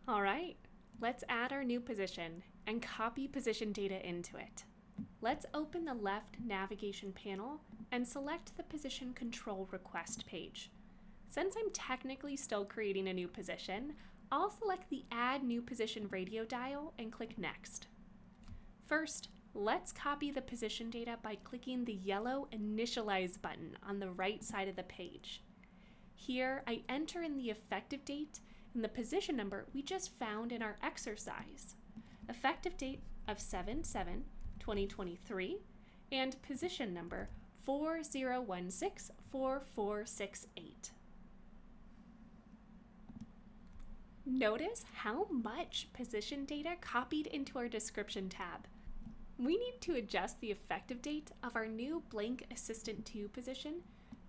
All right, let's add our new position and copy position data into it. Let's open the left navigation panel and select the position control request page. Since I'm technically still creating a new position, I'll select the Add New Position radio dial and click Next. First, let's copy the position data by clicking the yellow Initialize button on the right side of the page. Here, I enter in the effective date and the position number we just found in our exercise. Effective date of 7/7/2023 and position number 40164468. Notice how much position data copied into our description tab. We need to adjust the effective date of our new blank Assistant 2 position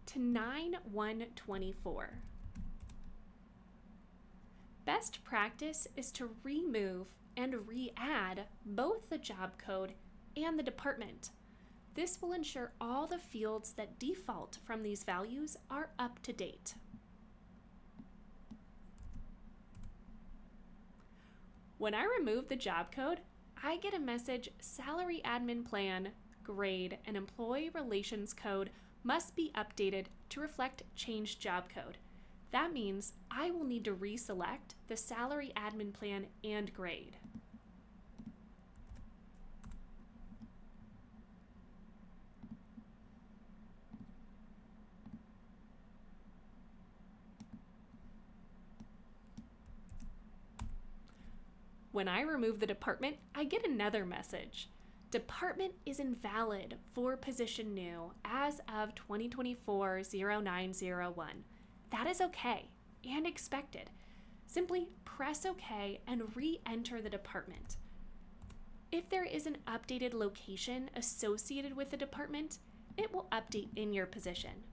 to 9/1/24. Best practice is to remove and re-add both the job code and the department. This will ensure all the fields that default from these values are up to date. When I remove the job code, I get a message Salary Admin Plan, Grade, and Employee Relations Code must be updated to reflect changed job code. That means I will need to reselect the Salary Admin Plan and Grade. When I remove the department, I get another message. Department is invalid for position new as of 2024-0901. That is okay and expected. Simply press OK and re-enter the department. If there is an updated location associated with the department, it will update in your position.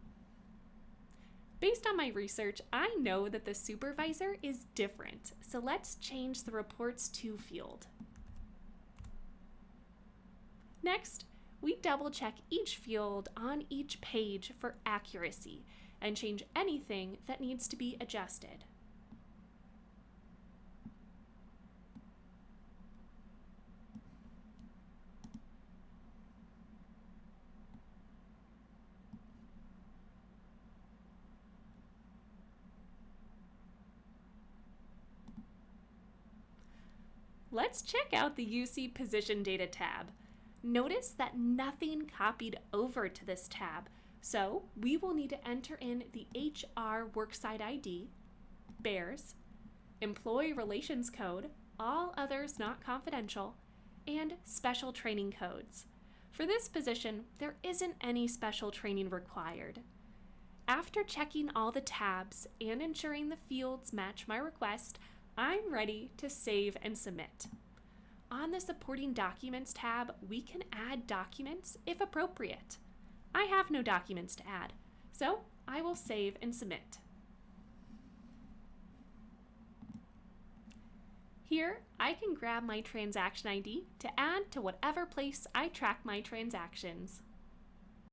Based on my research, I know that the supervisor is different, so let's change the Reports To field. Next, we double-check each field on each page for accuracy and change anything that needs to be adjusted. Let's check out the UC Position Data tab. Notice that nothing copied over to this tab, so we will need to enter in the HR Worksite ID, BEARS, Employee Relations Code, all others not confidential, and special training codes. For this position, there isn't any special training required. After checking all the tabs and ensuring the fields match my request, I'm ready to save and submit. On the Supporting Documents tab, we can add documents if appropriate. I have no documents to add, so I will save and submit. Here, I can grab my transaction ID to add to whatever place I track my transactions.